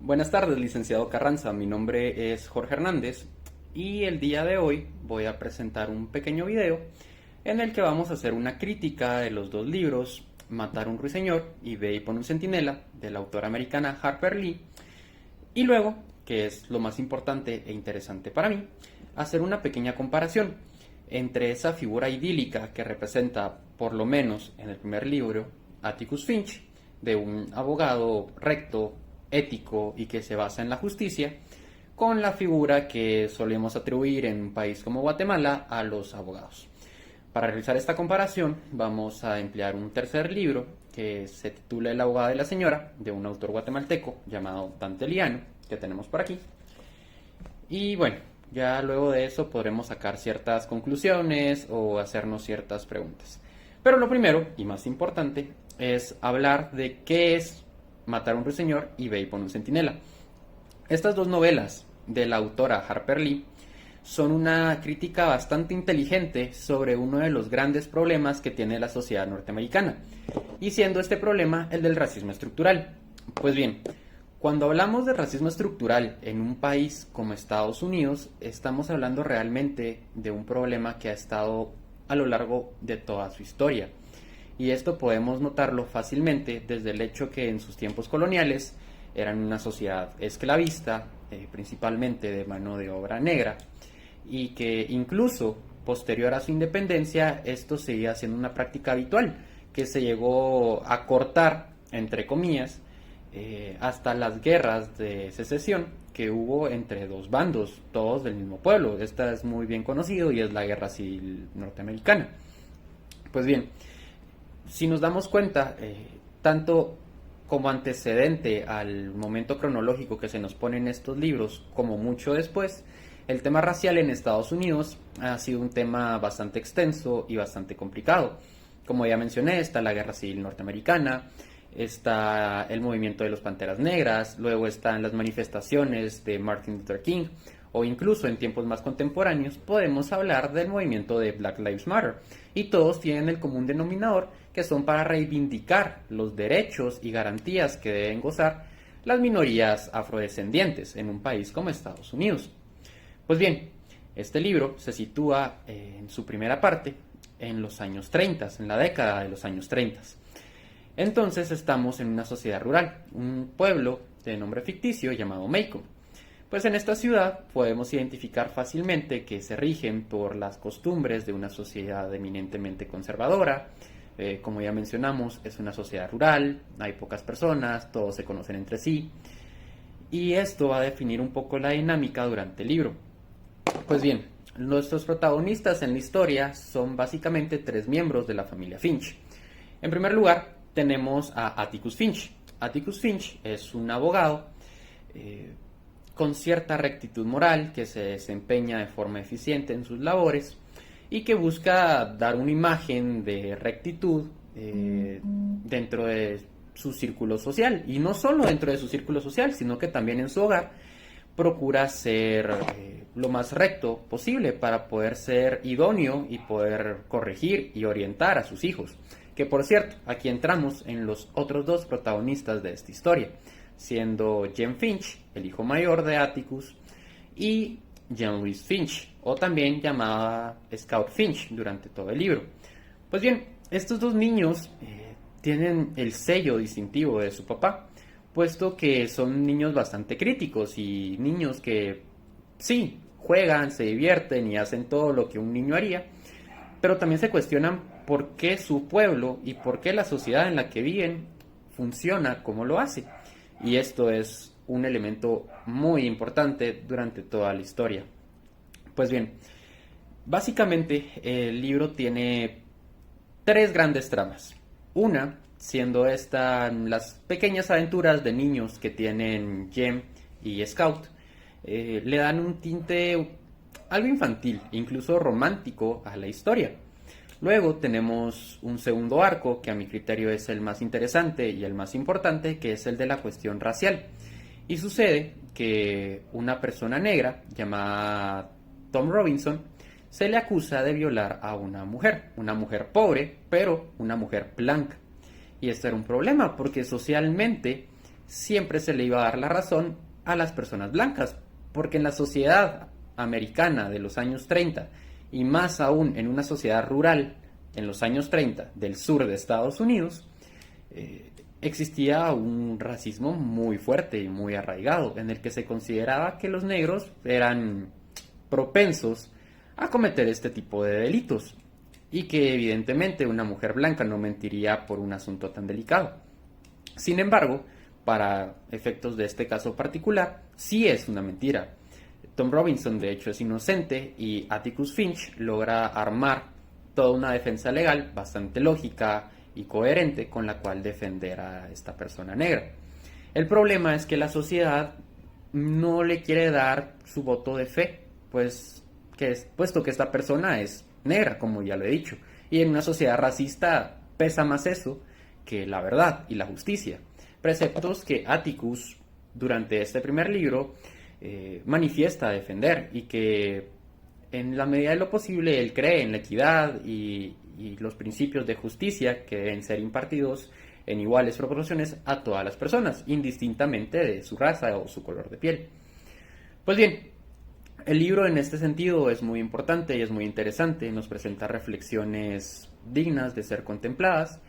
Buenas tardes, licenciado Carranza. Mi nombre es Jorge Hernández y el día de hoy voy a presentar un pequeño video en el que vamos a hacer una crítica de los dos libros Matar un ruiseñor y Ve y pon un centinela, de la autora americana Harper Lee, y luego, que es lo más importante e interesante para mí, hacer una pequeña comparación entre esa figura idílica que representa, por lo menos en el primer libro, Atticus Finch, de un abogado recto, ético y que se basa en la justicia, con la figura que solemos atribuir en un país como Guatemala a los abogados. Para realizar esta comparación vamos a emplear un tercer libro que se titula El abogado de la señora, de un autor guatemalteco llamado Dante Liano, que tenemos por aquí. Y bueno, ya luego de eso podremos sacar ciertas conclusiones o hacernos ciertas preguntas. Pero lo primero y más importante es hablar de qué es Matar a un ruiseñor y Ve y pon un centinela. Estas dos novelas de la autora Harper Lee son una crítica bastante inteligente sobre uno de los grandes problemas que tiene la sociedad norteamericana, y siendo este problema el del racismo estructural. Pues bien, cuando hablamos de racismo estructural en un país como Estados Unidos, estamos hablando realmente de un problema que ha estado a lo largo de toda su historia. Y esto podemos notarlo fácilmente desde el hecho que en sus tiempos coloniales eran una sociedad esclavista, principalmente de mano de obra negra, y que incluso posterior a su independencia esto seguía siendo una práctica habitual, que se llegó a cortar, entre comillas, hasta las guerras de secesión que hubo entre dos bandos, todos del mismo pueblo. Esta es muy bien conocido y es la Guerra Civil Norteamericana. Pues bien, si nos damos cuenta, tanto como antecedente al momento cronológico que se nos pone en estos libros, como mucho después, el tema racial en Estados Unidos ha sido un tema bastante extenso y bastante complicado. Como ya mencioné, está la Guerra Civil Norteamericana, está el movimiento de los Panteras Negras, luego están las manifestaciones de Martin Luther King, o incluso en tiempos más contemporáneos podemos hablar del movimiento de Black Lives Matter, y todos tienen el común denominador que son para reivindicar los derechos y garantías que deben gozar las minorías afrodescendientes en un país como Estados Unidos. Pues bien, este libro se sitúa en su primera parte en los años 30, en la década de los años 30. Entonces estamos en una sociedad rural, un pueblo de nombre ficticio llamado Macon. Pues en esta ciudad podemos identificar fácilmente que se rigen por las costumbres de una sociedad eminentemente conservadora. Como ya mencionamos, es una sociedad rural, hay pocas personas, todos se conocen entre sí, y esto va a definir un poco la dinámica durante el libro. Pues bien, nuestros protagonistas en la historia son básicamente tres miembros de la familia Finch. En primer lugar, tenemos a Atticus Finch. Atticus Finch es un abogado con cierta rectitud moral, que se desempeña de forma eficiente en sus labores y que busca dar una imagen de rectitud dentro de su círculo social, y no solo dentro de su círculo social, sino que también en su hogar procura ser lo más recto posible para poder ser idóneo y poder corregir y orientar a sus hijos. Que por cierto, aquí entramos en los otros dos protagonistas de esta historia, siendo Jem Finch, el hijo mayor de Atticus, y Jean-Louis Finch, o también llamada Scout Finch durante todo el libro. Pues bien, estos dos niños tienen el sello distintivo de su papá, puesto que son niños bastante críticos y niños que sí, juegan, se divierten y hacen todo lo que un niño haría, pero también se cuestionan por qué su pueblo y por qué la sociedad en la que viven funciona como lo hace. Y esto es un elemento muy importante durante toda la historia. Pues bien, básicamente el libro tiene tres grandes tramas. Una siendo las pequeñas aventuras de niños que tienen Jem y Scout. Le dan un tinte algo infantil, incluso romántico a la historia. Luego tenemos un segundo arco, que a mi criterio es el más interesante y el más importante, que es el de la cuestión racial. Y sucede que una persona negra, llamada Tom Robinson, se le acusa de violar a una mujer pobre, pero una mujer blanca. Y esto era un problema, porque socialmente siempre se le iba a dar la razón a las personas blancas, porque en la sociedad americana de los años 30 y más aún en una sociedad rural en los años 30 del sur de Estados Unidos, existía un racismo muy fuerte y muy arraigado, en el que se consideraba que los negros eran propensos a cometer este tipo de delitos y que evidentemente una mujer blanca no mentiría por un asunto tan delicado. Sin embargo, para efectos de este caso particular, sí es una mentira. Tom Robinson de hecho es inocente y Atticus Finch logra armar toda una defensa legal bastante lógica y coherente con la cual defender a esta persona negra. El problema es que la sociedad no le quiere dar su voto de fe, puesto que esta persona es negra, como ya lo he dicho, y en una sociedad racista pesa más eso que la verdad y la justicia, preceptos que Atticus durante este primer libro manifiesta defender y que en la medida de lo posible él cree en la equidad y los principios de justicia que deben ser impartidos en iguales proporciones a todas las personas, indistintamente de su raza o su color de piel. Pues bien, el libro en este sentido es muy importante y es muy interesante, nos presenta reflexiones dignas de ser contempladas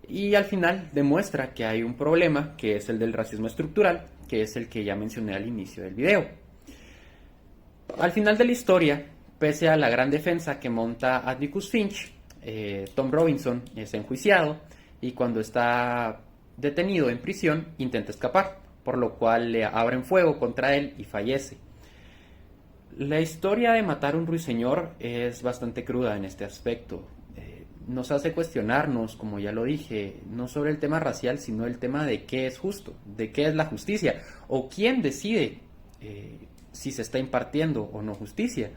y al final demuestra que hay un problema que es el del racismo estructural, que es el que ya mencioné al inicio del video. Al final de la historia, pese a la gran defensa que monta Atticus Finch, Tom Robinson es enjuiciado y cuando está detenido en prisión intenta escapar, por lo cual le abren fuego contra él y fallece. La historia de matar a un ruiseñor es bastante cruda en este aspecto. Nos hace cuestionarnos, como ya lo dije, no sobre el tema racial, sino el tema de qué es justo, de qué es la justicia, o quién decide si se está impartiendo o no justicia.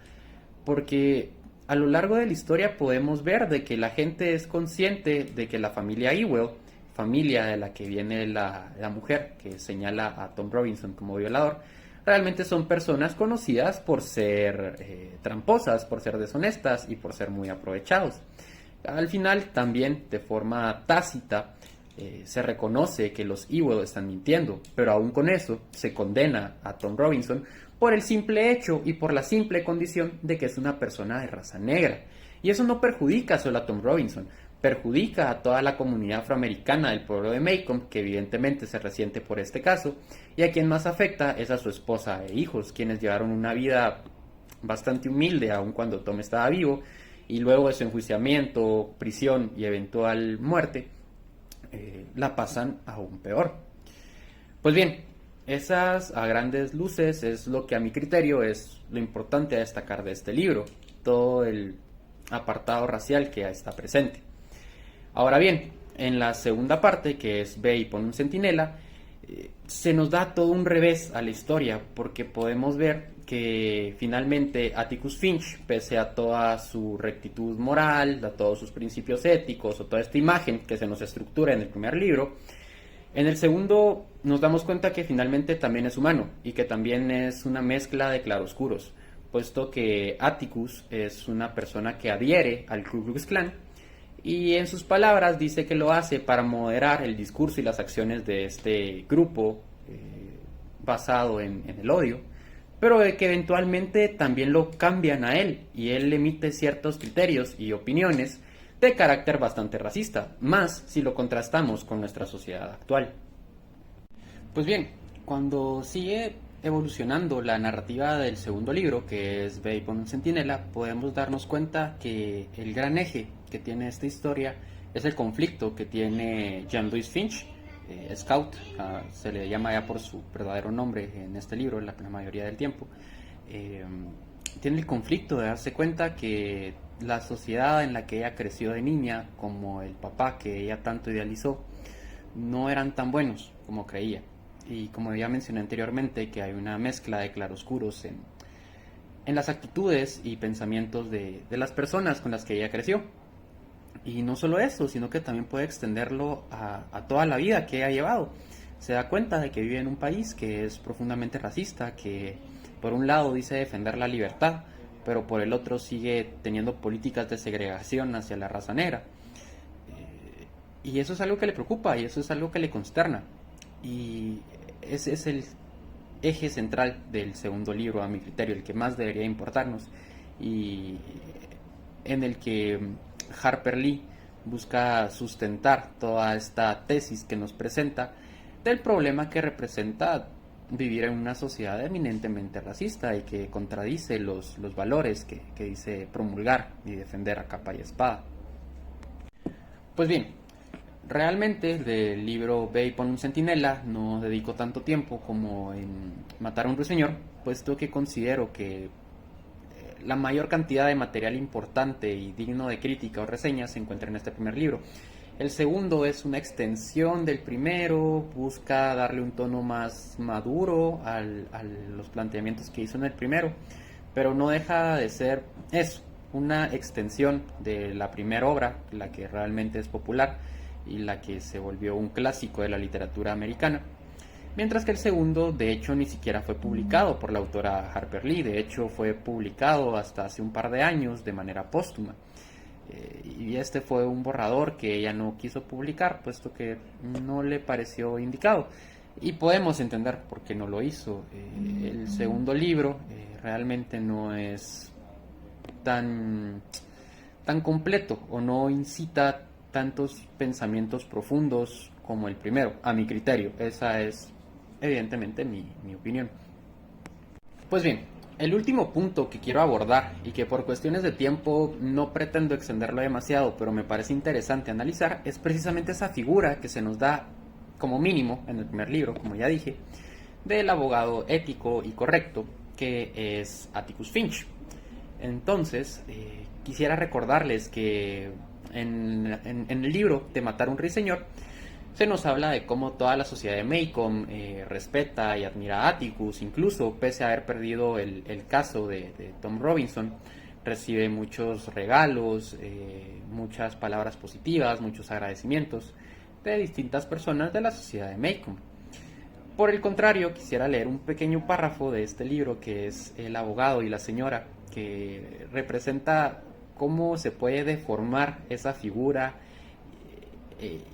Porque a lo largo de la historia podemos ver de que la gente es consciente de que la familia Ewell, familia de la que viene la mujer que señala a Tom Robinson como violador, realmente son personas conocidas por ser tramposas, por ser deshonestas y por ser muy aprovechados. Al final, también de forma tácita, se reconoce que los Ewell están mintiendo, pero aún con eso se condena a Tom Robinson por el simple hecho y por la simple condición de que es una persona de raza negra. Y eso no perjudica solo a Tom Robinson, perjudica a toda la comunidad afroamericana del pueblo de Macomb, que evidentemente se resiente por este caso, y a quien más afecta es a su esposa e hijos, quienes llevaron una vida bastante humilde aun cuando Tom estaba vivo, y luego de su enjuiciamiento, prisión y eventual muerte, la pasan aún peor. Pues bien, esas a grandes luces es lo que a mi criterio es lo importante a destacar de este libro, todo el apartado racial que está presente. Ahora bien, en la segunda parte, que es Ve y pon un centinela, se nos da todo un revés a la historia, porque podemos ver que finalmente Atticus Finch, pese a toda su rectitud moral, a todos sus principios éticos, o toda esta imagen que se nos estructura en el primer libro, en el segundo nos damos cuenta que finalmente también es humano, y que también es una mezcla de claroscuros, puesto que Atticus es una persona que adhiere al Ku Klux Klan, y en sus palabras dice que lo hace para moderar el discurso y las acciones de este grupo basado en el odio, pero de que eventualmente también lo cambian a él y él emite ciertos criterios y opiniones de carácter bastante racista, más si lo contrastamos con nuestra sociedad actual. Pues bien, cuando sigue evolucionando la narrativa del segundo libro, que es Ve y pon un centinela, podemos darnos cuenta que el gran eje que tiene esta historia es el conflicto que tiene Jean-Louis Finch, Scout, se le llama ya por su verdadero nombre en este libro la mayoría del tiempo. Tiene el conflicto de darse cuenta que la sociedad en la que ella creció de niña, como el papá que ella tanto idealizó, no eran tan buenos como creía. Y como ya mencioné anteriormente, que hay una mezcla de claroscuros en las actitudes y pensamientos de las personas con las que ella creció. Y no solo eso, sino que también puede extenderlo a toda la vida que ha llevado. Se da cuenta de que vive en un país que es profundamente racista, que por un lado dice defender la libertad, pero por el otro sigue teniendo políticas de segregación hacia la raza negra. Y eso es algo que le preocupa y eso es algo que le consterna. Y ese es el eje central del segundo libro, a mi criterio, el que más debería importarnos, y en el que Harper Lee busca sustentar toda esta tesis que nos presenta del problema que representa vivir en una sociedad eminentemente racista y que contradice los valores que dice promulgar y defender a capa y espada. Pues bien, realmente del libro Ve y pon un centinela no dedico tanto tiempo como en Matar a un ruiseñor, puesto que considero que la mayor cantidad de material importante y digno de crítica o reseña se encuentra en este primer libro. El segundo es una extensión del primero, busca darle un tono más maduro a los planteamientos que hizo en el primero, pero no deja de ser eso, una extensión de la primera obra, la que realmente es popular y la que se volvió un clásico de la literatura americana. Mientras que el segundo, de hecho, ni siquiera fue publicado por la autora Harper Lee, de hecho fue publicado hasta hace un par de años de manera póstuma. Y este fue un borrador que ella no quiso publicar, puesto que no le pareció indicado. Y podemos entender por qué no lo hizo. El segundo libro realmente no es tan completo o no incita tantos pensamientos profundos como el primero, a mi criterio. Esa es evidentemente mi opinión. Pues bien, el último punto que quiero abordar y que por cuestiones de tiempo no pretendo extenderlo demasiado, pero me parece interesante analizar, es precisamente esa figura que se nos da como mínimo en el primer libro, como ya dije, del abogado ético y correcto que es Atticus Finch. Entonces, quisiera recordarles que en el libro de Matar a un ruiseñor se nos habla de cómo toda la sociedad de Maycomb respeta y admira a Atticus, incluso pese a haber perdido el caso de Tom Robinson, recibe muchos regalos, muchas palabras positivas, muchos agradecimientos de distintas personas de la sociedad de Maycomb. Por el contrario, quisiera leer un pequeño párrafo de este libro que es El abogado y la señora, que representa cómo se puede deformar esa figura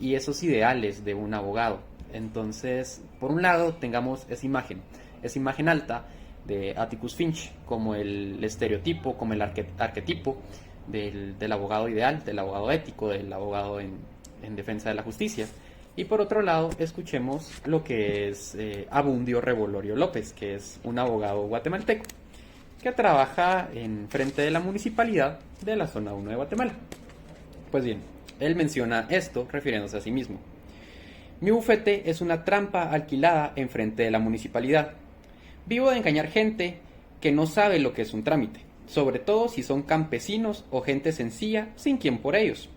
y esos ideales de un abogado. Entonces, por un lado tengamos esa imagen alta de Atticus Finch como el estereotipo, como el arquetipo del abogado ideal, del abogado ético, del abogado en defensa de la justicia. Y por otro lado, escuchemos lo que es Abundio Revolorio López, que es un abogado guatemalteco que trabaja en frente de la municipalidad de la zona 1 de Guatemala. Pues bien, él menciona esto refiriéndose a sí mismo. Mi bufete es una trampa alquilada enfrente de la municipalidad. Vivo de engañar gente que no sabe lo que es un trámite, sobre todo si son campesinos o gente sencilla sin quien por ellos.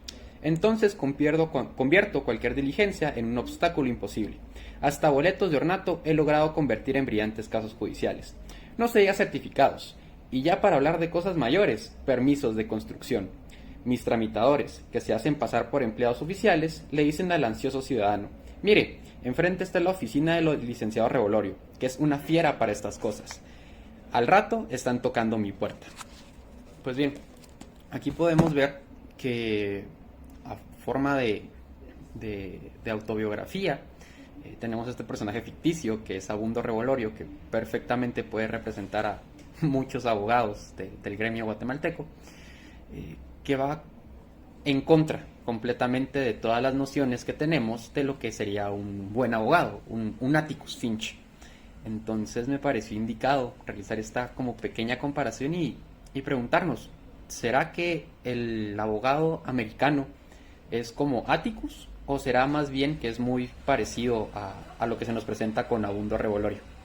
Entonces convierto cualquier diligencia en un obstáculo imposible. Hasta boletos de ornato he logrado convertir en brillantes casos judiciales. No se diga certificados. Y ya para hablar de cosas mayores, permisos de construcción. Mis tramitadores, que se hacen pasar por empleados oficiales, le dicen al ansioso ciudadano: mire, enfrente está la oficina del licenciado Revolorio, que es una fiera para estas cosas. Al rato están tocando mi puerta. Pues bien, aquí podemos ver que a forma de autobiografía tenemos este personaje ficticio que es Abundo Revolorio, que perfectamente puede representar a muchos abogados del gremio guatemalteco, que va en contra completamente de todas las nociones que tenemos de lo que sería un buen abogado, un Atticus Finch. Entonces me pareció indicado realizar esta como pequeña comparación y preguntarnos, ¿será que el abogado americano es como Atticus o será más bien que es muy parecido a lo que se nos presenta con Abundo Revolorio?